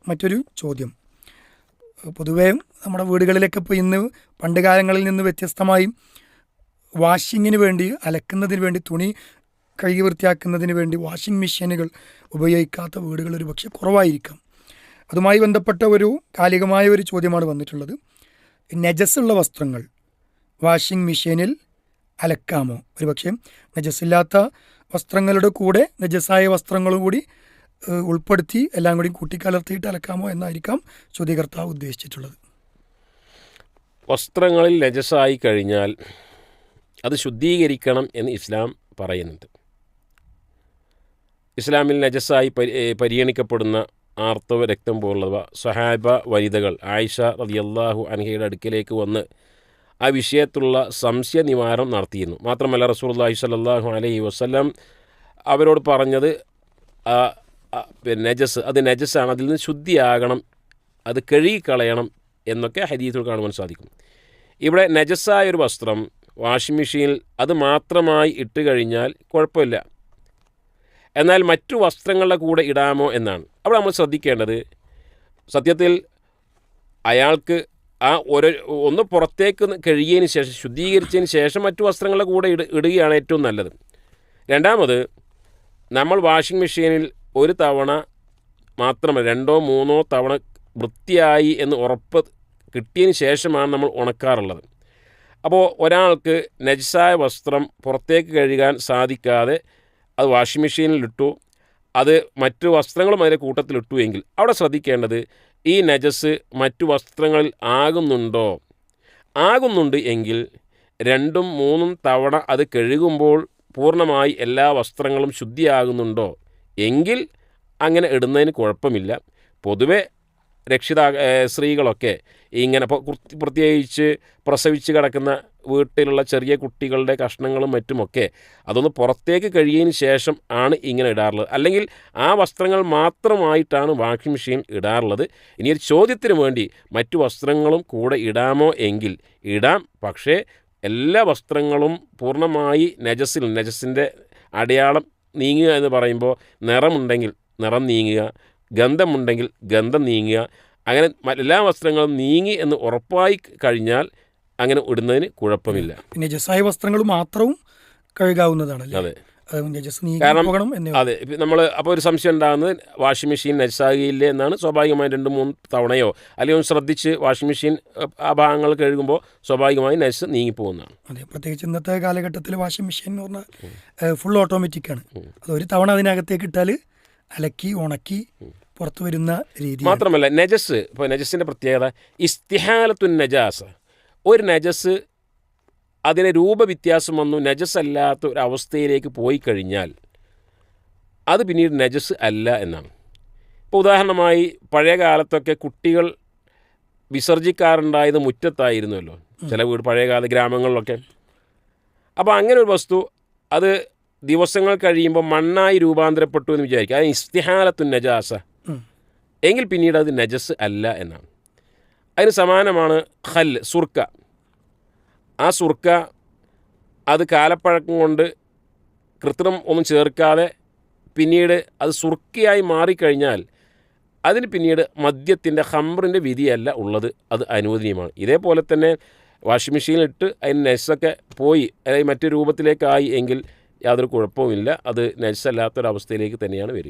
മറ്റൊരു ചോദ്യം. പൊതുവേ നമ്മുടെ വീടുകളിലൊക്കെ ഇപ്പോൾ ഇന്ന് പണ്ട് കാലങ്ങളിൽ നിന്ന് വ്യത്യസ്തമായി വാഷിങ്ങിന് വേണ്ടി, അലക്കുന്നതിന് വേണ്ടി, തുണി കഴുകി വൃത്തിയാക്കുന്നതിന് വേണ്ടി വാഷിംഗ് മെഷീനുകൾ ഉപയോഗിക്കാത്ത വീടുകൾ ഒരു പക്ഷേ കുറവായിരിക്കാം. അതുമായി ബന്ധപ്പെട്ട ഒരു കാലികമായ ഒരു ചോദ്യമാണ് വന്നിട്ടുള്ളത്. നജസ്സുള്ള വസ്ത്രങ്ങൾ വാഷിംഗ് മെഷീനിൽ അലക്കാമോ? ഒരു പക്ഷേ നജസ്സില്ലാത്ത വസ്ത്രങ്ങളുടെ കൂടെ നജസ്സായ വസ്ത്രങ്ങളും കൂടി ഉൾപ്പെടുത്തി എല്ലാം കൂടി കൂട്ടിക്കലർത്തിയിട്ട് അലക്കാമോ എന്നായിരിക്കാം ചോദ്യകർത്താവ് ഉദ്ദേശിച്ചിട്ടുള്ളത്. വസ്ത്രങ്ങളിൽ നജസ്സായി കഴിഞ്ഞാൽ അത് ശുദ്ധീകരിക്കണം എന്ന് ഇസ്ലാം പറയുന്നുണ്ട്. ഇസ്ലാമിൽ നജസ്സായി പരിഗണിക്കപ്പെടുന്ന ആർത്തവ രക്തം പോലുള്ളവ സ്വഹാബ വനിതകൾ ആയിഷ റളിയല്ലാഹു അൻഹയുടെ അടുക്കലേക്ക് വന്ന് ആ വിഷയത്തിലുള്ള സംശയ നിവാരണം നടത്തിയിരുന്നു. മാത്രമല്ല റസൂലുള്ളാഹി സ്വല്ലല്ലാഹു അലൈഹി വസല്ലം അവരോട് പറഞ്ഞത് നജസ്, അത് നജസ്സാണ്, അതിൽ നിന്ന് ശുദ്ധിയാകണം, അത് കഴുകിക്കളയണം എന്നൊക്കെ ഹദീസുകൾ കാണുവാൻ സാധിക്കും. ഇവിടെ നജസ്സായ ഒരു വസ്ത്രം വാഷിംഗ് മെഷീനിൽ അത് മാത്രമായി ഇട്ട് കഴിഞ്ഞാൽ കുഴപ്പമില്ല. എന്നാൽ മറ്റു വസ്ത്രങ്ങളുടെ കൂടെ ഇടാമോ എന്നാണ് അവിടെ നമ്മൾ ശ്രദ്ധിക്കേണ്ടത്. സത്യത്തിൽ അയാൾക്ക് ആ ഒന്ന് പുറത്തേക്ക് കഴുകിയതിന് ശേഷം, ശുദ്ധീകരിച്ചതിന് ശേഷം മറ്റു വസ്ത്രങ്ങളുടെ കൂടെ ഇടുകയാണ് ഏറ്റവും നല്ലത്. രണ്ടാമത്, നമ്മൾ വാഷിംഗ് മെഷീനിൽ ഒരു തവണ മാത്രമല്ല 2 or 3 തവണ വൃത്തിയായി എന്ന് ഉറപ്പ് കിട്ടിയതിന് ശേഷമാണ് നമ്മൾ ഉണക്കാറുള്ളത്. അപ്പോൾ ഒരാൾക്ക് നജസായ വസ്ത്രം പുറത്തേക്ക് കഴുകാൻ സാധിക്കാതെ അത് വാഷിംഗ് മെഷീനിലിട്ടു, അത് മറ്റു വസ്ത്രങ്ങളും അതിൻ്റെ കൂട്ടത്തിലിട്ടു എങ്കിൽ അവിടെ ശ്രദ്ധിക്കേണ്ടത് ഈ നജസ് മറ്റു വസ്ത്രങ്ങളിൽ ആകുന്നുണ്ട് എങ്കിൽ 2 or 3 തവണ അത് കഴുകുമ്പോൾ പൂർണ്ണമായി എല്ലാ വസ്ത്രങ്ങളും ശുദ്ധിയാകുന്നുണ്ടോ എങ്കിൽ അങ്ങനെ ഇടുന്നതിന് കുഴപ്പമില്ല. പൊതുവെ സ്ത്രീകളൊക്കെ ഇങ്ങനെ പ്രത്യേകിച്ച് പ്രസവിച്ച് കിടക്കുന്ന വീട്ടിലുള്ള ചെറിയ കുട്ടികളുടെ കഷ്ണങ്ങളും മറ്റുമൊക്കെ അതൊന്ന് പുറത്തേക്ക് കഴിയുന്നതിന് ശേഷം ആണ് ഇങ്ങനെ ഇടാറുള്ളത്. അല്ലെങ്കിൽ ആ വസ്ത്രങ്ങൾ മാത്രമായിട്ടാണ് വാഷിംഗ് മെഷീൻ ഇടാറുള്ളത്. ഇനി ഒരു ചോദ്യത്തിന് വേണ്ടി മറ്റു വസ്ത്രങ്ങളും കൂടെ ഇടാമോ എങ്കിൽ ഇടാം. പക്ഷേ എല്ലാ വസ്ത്രങ്ങളും പൂർണ്ണമായി നജസിൻ്റെ അടയാളം നീങ്ങുക എന്ന് പറയുമ്പോൾ നിറമുണ്ടെങ്കിൽ നിറം നീങ്ങുക, ഗന്ധമുണ്ടെങ്കിൽ ഗന്ധം നീങ്ങുക, അങ്ങനെ എല്ലാ വസ്ത്രങ്ങളും നീങ്ങി എന്ന് ഉറപ്പായി കഴിഞ്ഞാൽ അങ്ങനെ ഇടുന്നതിന് കുഴപ്പമില്ല. നജസായ വസ്ത്രങ്ങൾ മാത്രവും കഴുകാവുന്നതാണല്ലേ? അതെ, കാരണം അതെ. നമ്മൾ അപ്പോൾ ഒരു സംശയം ഉണ്ടാകുന്നത് വാഷിംഗ് മെഷീൻ നജസാകിയില്ലേ എന്നാണ്. സ്വാഭാവികമായി 2-3 തവണയോ അല്ലെങ്കിൽ ശ്രദ്ധിച്ച് വാഷിംഗ് മെഷീൻ ആ ഭാഗങ്ങൾ കഴുകുമ്പോൾ സ്വാഭാവികമായി നജസ് നീങ്ങിപ്പോകുന്നതാണ്. അതെ, പ്രത്യേകിച്ച് ഇന്നത്തെ കാലഘട്ടത്തിൽ വാഷിംഗ് മെഷീൻ എന്ന് പറഞ്ഞാൽ ഫുൾ ഓട്ടോമാറ്റിക്കാണ്. അത് ഒരു തവണ അതിനകത്തേക്ക് ഇട്ടാൽ അലക്കി ഉണക്കി പുറത്തു വരുന്ന രീതി. മാത്രമല്ല ഇപ്പോൾ നജസിൻ്റെ പ്രത്യേകത ഇസ്തിഹാലത്തുൻ നജാസ. ഒരു നജസ് അതിന് രൂപവ്യത്യാസം വന്നു നജസ്സല്ലാത്ത ഒരു അവസ്ഥയിലേക്ക് പോയി കഴിഞ്ഞാൽ അത് പിന്നീട് നജസ് അല്ല എന്നാണ്. ഇപ്പോൾ ഉദാഹരണമായി പഴയ കാലത്തൊക്കെ കുട്ടികൾ വിസർജിക്കാറുണ്ടായത് മുറ്റത്തായിരുന്നല്ലോ ചില പഴയകാല ഗ്രാമങ്ങളിലൊക്കെ. അപ്പോൾ അങ്ങനെ ഒരു വസ്തു അത് ദിവസങ്ങൾ കഴിയുമ്പോൾ മണ്ണായി രൂപാന്തരപ്പെട്ടു എന്ന് വിചാരിക്കുക, അത് ഇസ്തിഹാലത്തുൻ നജാസ എങ്കിൽ പിന്നീട് അത് നജസ് അല്ല എന്നാണ്. അതിന് സമാനമാണ് സുർക്ക. ആ സുർക്ക അത് കാലപ്പഴക്കം കൊണ്ട് കൃത്രിമം ഒന്നും ചേർക്കാതെ പിന്നീട് അത് സുർക്കയായി മാറിക്കഴിഞ്ഞാൽ അതിന് പിന്നീട് മദ്യത്തിൻ്റെ ഖംറിൻ്റെ വിധിയല്ല ഉള്ളത്, അത് അനുവദനീയമാണ്. ഇതേപോലെ തന്നെ വാഷിംഗ് മെഷീനിലിട്ട് അതിന് നജസൊക്കെ പോയി അല്ലെങ്കിൽ മറ്റു രൂപത്തിലേക്കായി എങ്കിൽ യാതൊരു കുഴപ്പവുമില്ല, അത് നജസല്ലാത്തൊരവസ്ഥയിലേക്ക് തന്നെയാണ് വരിക.